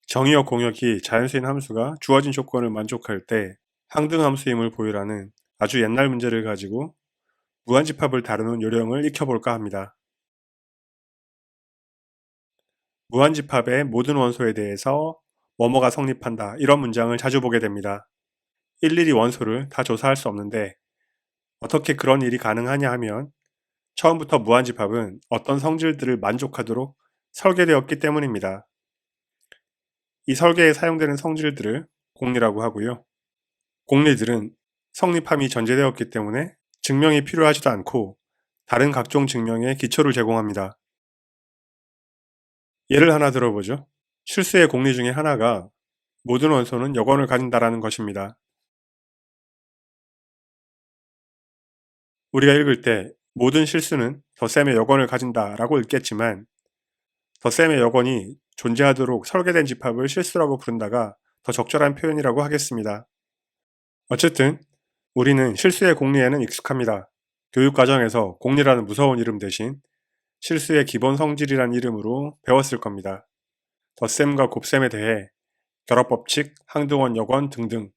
정의역 공역이 자연수인 함수가 주어진 조건을 만족할 때 항등함수임을 보유라는 아주 옛날 문제를 가지고 무한집합을 다루는 요령을 익혀볼까 합니다. 무한집합의 모든 원소에 대해서 뭐뭐가 성립한다 이런 문장을 자주 보게 됩니다. 일일이 원소를 다 조사할 수 없는데 어떻게 그런 일이 가능하냐 하면 처음부터 무한집합은 어떤 성질들을 만족하도록 설계되었기 때문입니다. 이 설계에 사용되는 성질들을 공리라고 하고요. 공리들은 성립함이 전제되었기 때문에 증명이 필요하지도 않고 다른 각종 증명의 기초를 제공합니다. 예를 하나 들어보죠. 실수의 공리 중에 하나가 모든 원소는 여건을 가진다라는 것입니다. 우리가 읽을 때 모든 실수는 덧셈의 여건을 가진다라고 읽겠지만 덧셈의 여건이 존재하도록 설계된 집합을 실수라고 부른다가 더 적절한 표현이라고 하겠습니다. 어쨌든 우리는 실수의 공리에는 익숙합니다. 교육과정에서 공리라는 무서운 이름 대신 실수의 기본 성질이란 이름으로 배웠을 겁니다. 덧셈과 곱셈에 대해 결합법칙, 항등원 여건 등등,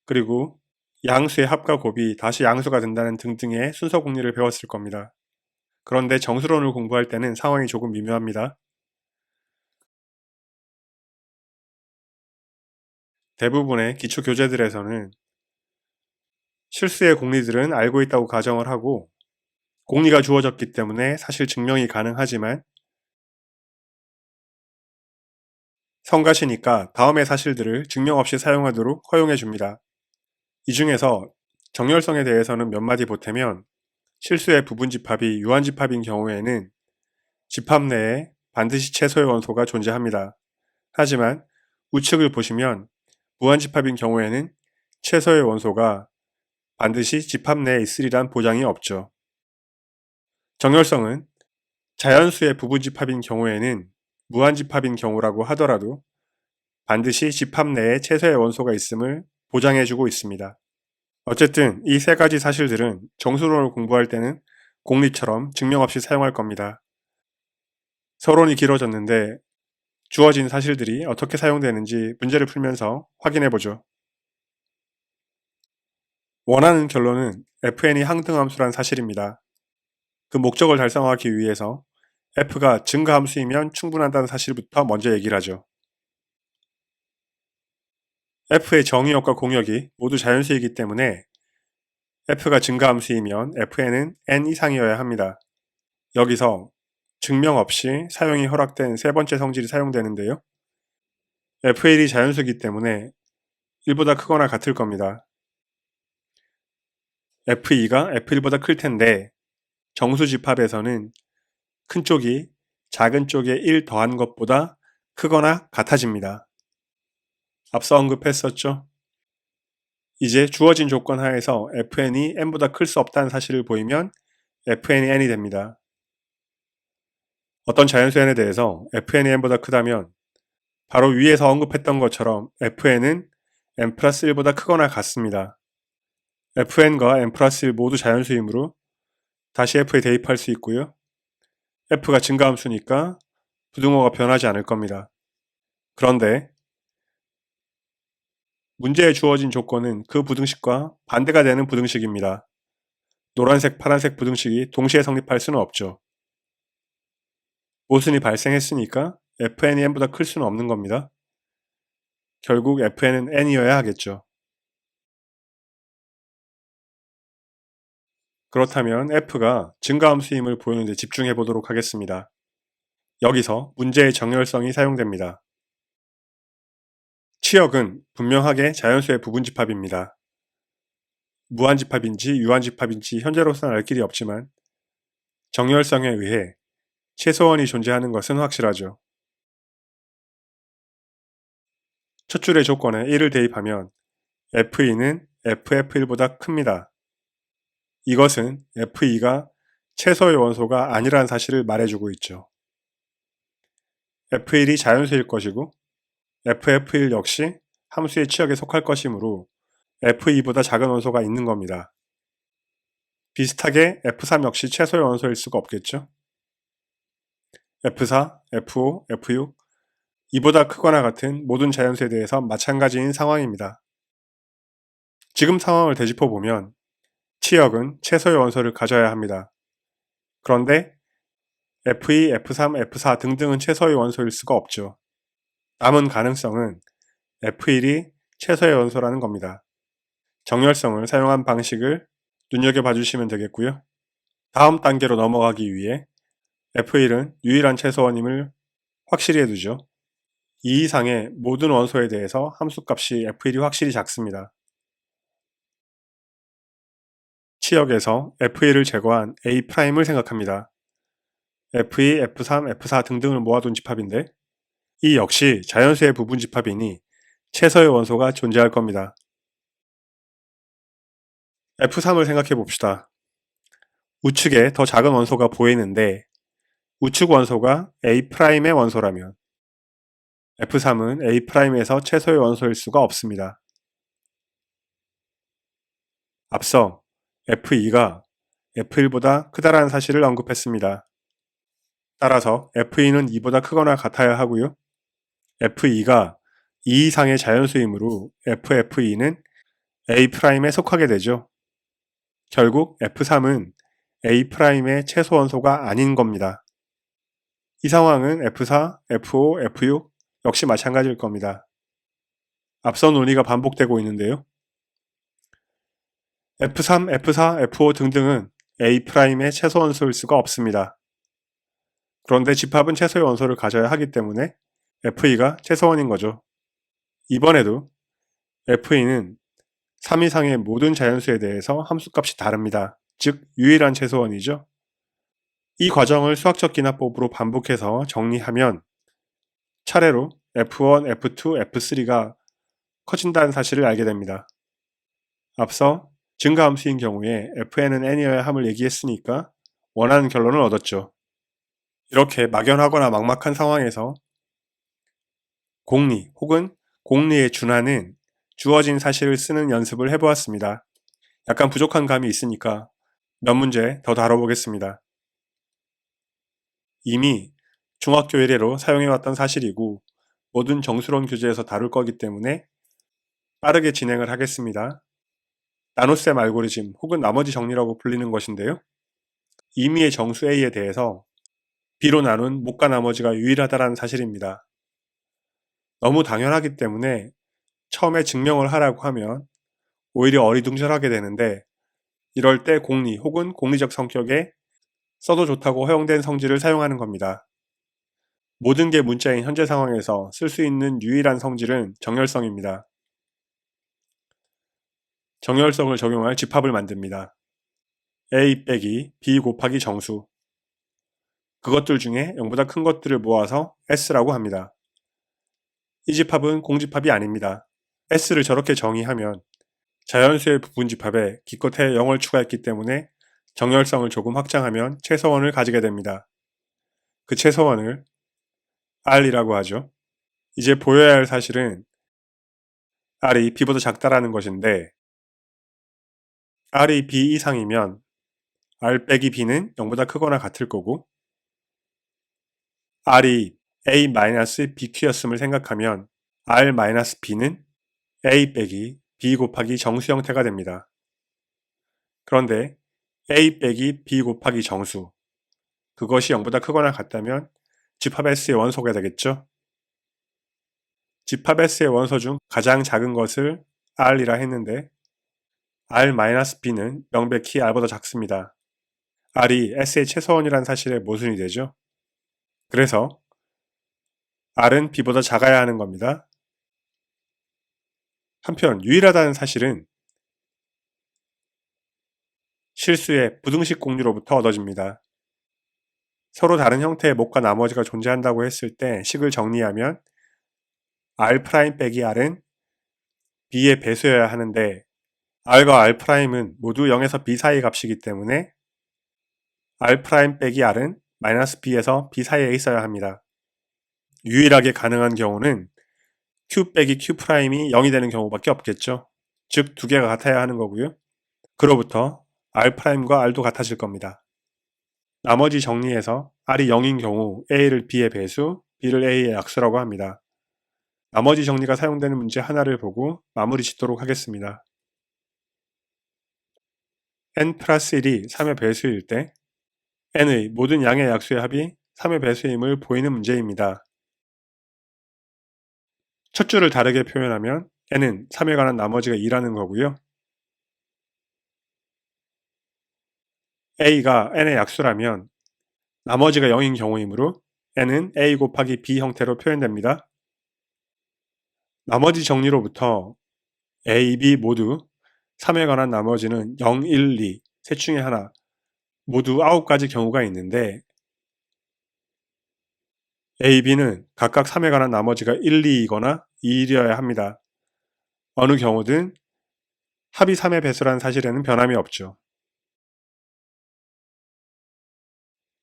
그리고 양수의 합과 곱이 다시 양수가 된다는 등등의 순서 공리를 배웠을 겁니다. 그런데 정수론을 공부할 때는 상황이 조금 미묘합니다. 대부분의 기초 교재들에서는 실수의 공리들은 알고 있다고 가정을 하고 공리가 주어졌기 때문에 사실 증명이 가능하지만 성가시니까 다음의 사실들을 증명 없이 사용하도록 허용해 줍니다. 이 중에서 정열성에 대해서는 몇 마디 보태면 실수의 부분집합이 유한집합인 경우에는 집합 내에 반드시 최소의 원소가 존재합니다. 하지만 우측을 보시면 무한집합인 경우에는 최소의 원소가 반드시 집합 내에 있으리란 보장이 없죠. 정열성은 자연수의 부분집합인 경우에는 무한집합인 경우라고 하더라도 반드시 집합 내에 최소의 원소가 있음을 보장해주고 있습니다. 어쨌든 이 세 가지 사실들은 정수론을 공부할 때는 공리처럼 증명 없이 사용할 겁니다. 서론이 길어졌는데 주어진 사실들이 어떻게 사용되는지 문제를 풀면서 확인해보죠. 원하는 결론은 fn이 항등함수란 사실입니다. 그 목적을 달성하기 위해서 f가 증가함수이면 충분하다는 사실부터 먼저 얘기를 하죠. f의 정의역과 공역이 모두 자연수이기 때문에 f가 증가함수이면 fn은 n 이상이어야 합니다. 여기서 증명 없이 사용이 허락된 세 번째 성질이 사용되는데요. f1이 자연수이기 때문에 1보다 크거나 같을 겁니다. f2가 f1보다 클 텐데 정수집합에서는 큰 쪽이 작은 쪽에 1 더한 것보다 크거나 같아집니다. 앞서 언급했었죠. 이제 주어진 조건 하에서 fn이 n보다 클 수 없다는 사실을 보이면 fn이 n이 됩니다. 어떤 자연수 n에 대해서 fn이 n보다 크다면 바로 위에서 언급했던 것처럼 fn은 n 플러스 1보다 크거나 같습니다. fn과 n 플러스 1 모두 자연수이므로 다시 f에 대입할 수 있고요. f가 증가함수니까 부등호가 변하지 않을 겁니다. 그런데 문제에 주어진 조건은 그 부등식과 반대가 되는 부등식입니다. 노란색, 파란색 부등식이 동시에 성립할 수는 없죠. 모순이 발생했으니까 fn이 n보다 클 수는 없는 겁니다. 결국 fn은 n이어야 하겠죠. 그렇다면 f가 증가함수임을 보이는 데 집중해 보도록 하겠습니다. 여기서 문제의 정열성이 사용됩니다. 치역은 분명하게 자연수의 부분집합입니다. 무한집합인지 유한집합인지 현재로서는 알 길이 없지만 정열성에 의해 최소원이 존재하는 것은 확실하죠. 첫 줄의 조건에 1을 대입하면 f2는 ff1보다 큽니다. 이것은 f2가 최소의 원소가 아니라는 사실을 말해주고 있죠. f1이 자연수일 것이고 ff1 역시 함수의 치역에 속할 것이므로 f2보다 작은 원소가 있는 겁니다. 비슷하게 f3 역시 최소의 원소일 수가 없겠죠. f4, f5, f6 이보다 크거나 같은 모든 자연수에 대해서 마찬가지인 상황입니다. 지금 상황을 되짚어보면 치역은 최소의 원소를 가져야 합니다. 그런데 F2, F3, F4 등등은 최소의 원소일 수가 없죠. 남은 가능성은 F1이 최소의 원소라는 겁니다. 정렬성을 사용한 방식을 눈여겨봐 주시면 되겠고요. 다음 단계로 넘어가기 위해 F1은 유일한 최소원임을 확실히 해두죠. 이 이상의 모든 원소에 대해서 함수값이 F1이 확실히 작습니다. 치역에서 F1을 제거한 A'을 생각합니다. F2, F3, F4 등등을 모아둔 집합인데 이 역시 자연수의 부분 집합이니 최소의 원소가 존재할 겁니다. F3을 생각해 봅시다. 우측에 더 작은 원소가 보이는데 우측 원소가 A'의 원소라면 F3은 A'에서 최소의 원소일 수가 없습니다. 앞서 F2가 F1보다 크다라는 사실을 언급했습니다. 따라서 F2는 2보다 크거나 같아야 하고요. F2가 2 이상의 자연수이므로 FF2는 A'에 속하게 되죠. 결국 F3은 A'의 최소 원소가 아닌 겁니다. 이 상황은 F4, F5, F6 역시 마찬가지일 겁니다. 앞서 논의가 반복되고 있는데요. F3, F4, F5 등등은 A'의 최소 원소일 수가 없습니다. 그런데 집합은 최소의 원소를 가져야 하기 때문에 F2가 최소원인 거죠. 이번에도 F2는 3 이상의 모든 자연수에 대해서 함수값이 다릅니다. 즉 유일한 최소원이죠. 이 과정을 수학적 기납법으로 반복해서 정리하면 차례로 F1, F2, F3가 커진다는 사실을 알게 됩니다. 앞서 증가함수인 경우에 fn은 n이어야 함을 얘기했으니까 원하는 결론을 얻었죠. 이렇게 막연하거나 막막한 상황에서 공리 혹은 공리에 준하는 주어진 사실을 쓰는 연습을 해보았습니다. 약간 부족한 감이 있으니까 몇 문제 더 다뤄보겠습니다. 이미 중학교 이래로 사용해왔던 사실이고 모든 정수론 교재에서 다룰 거기 때문에 빠르게 진행을 하겠습니다. 나눗셈 알고리즘 혹은 나머지 정리라고 불리는 것인데요. 임의의 정수 A에 대해서 B로 나눈 못과 나머지가 유일하다는 사실입니다. 너무 당연하기 때문에 처음에 증명을 하라고 하면 오히려 어리둥절하게 되는데 이럴 때 공리 혹은 공리적 성격에 써도 좋다고 허용된 성질을 사용하는 겁니다. 모든 게 문자인 현재 상황에서 쓸 수 있는 유일한 성질은 정열성입니다. 정열성을 적용할 집합을 만듭니다. A 빼기 B 곱하기 정수. 그것들 중에 0보다 큰 것들을 모아서 S라고 합니다. 이 집합은 공집합이 아닙니다. S를 저렇게 정의하면 자연수의 부분집합에 기껏해 0을 추가했기 때문에 정열성을 조금 확장하면 최소원을 가지게 됩니다. 그 최소원을 R이라고 하죠. 이제 보여야 할 사실은 R이 B보다 작다라는 것인데 R이 B 이상이면 R 빼기 B는 0보다 크거나 같을 거고 R이 A-BQ였음을 생각하면 R-B는 A 빼기 B 곱하기 정수 형태가 됩니다. 그런데 A 빼기 B 곱하기 정수 그것이 0보다 크거나 같다면 집합 S의 원소가 되겠죠? 집합 S의 원소 중 가장 작은 것을 R이라 했는데 R-B는 명백히 R보다 작습니다. R이 S의 최소원이라는 사실의 모순이 되죠. 그래서 R은 B보다 작아야 하는 겁니다. 한편 유일하다는 사실은 실수의 부등식 공리로부터 얻어집니다. 서로 다른 형태의 못과 나머지가 존재한다고 했을 때 식을 정리하면 R' 빼기 R은 B의 배수여야 하는데 R과 R'은 모두 0에서 B 사이 값이기 때문에 R' 빼기 R은 -B에서 B 사이에 있어야 합니다. 유일하게 가능한 경우는 Q 빼기 Q'이 0이 되는 경우밖에 없겠죠. 즉 두 개가 같아야 하는 거고요. 그로부터 R'과 R도 같아질 겁니다. 나머지 정리해서 R이 0인 경우 A를 B의 배수, B를 A의 약수라고 합니다. 나머지 정리가 사용되는 문제 하나를 보고 마무리 짓도록 하겠습니다. n 플러스 1이 3의 배수일 때 n의 모든 양의 약수의 합이 3의 배수임을 보이는 문제입니다. 첫 줄을 다르게 표현하면 n은 3에 관한 나머지가 2라는 거고요. a가 n의 약수라면 나머지가 0인 경우이므로 n은 a 곱하기 b 형태로 표현됩니다. 나머지 정리로부터 a, b 모두 3에 관한 나머지는 0, 1, 2, 셋 중에 하나 모두 9가지 경우가 있는데 a, b는 각각 3에 관한 나머지가 1, 2이거나 2이어야 합니다. 어느 경우든 합이 3의 배수라는 사실에는 변함이 없죠.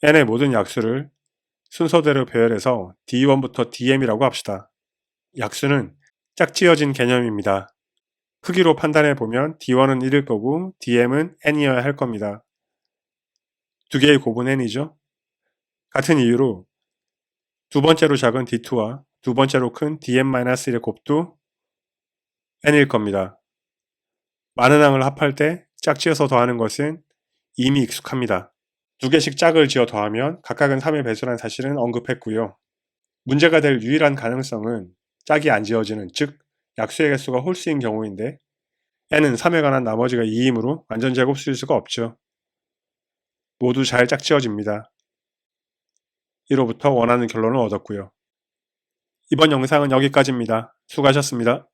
n의 모든 약수를 순서대로 배열해서 D1부터 DM이라고 합시다. 약수는 짝지어진 개념입니다. 크기로 판단해 보면 D1은 1일 거고 DM은 n이어야 할 겁니다. 두 개의 곱은 n이죠. 같은 이유로 두 번째로 작은 D2와 두 번째로 큰 DM-1의 곱도 n일 겁니다. 많은 항을 합할 때 짝지어서 더하는 것은 이미 익숙합니다. 두 개씩 짝을 지어 더하면 각각은 3의 배수라는 사실은 언급했고요. 문제가 될 유일한 가능성은 짝이 안 지어지는, 즉 약수의 개수가 홀수인 경우인데 n은 3에 관한 나머지가 2이므로 완전 제곱수일 수가 없죠. 모두 잘 짝지어집니다. 이로부터 원하는 결론을 얻었고요. 이번 영상은 여기까지입니다. 수고하셨습니다.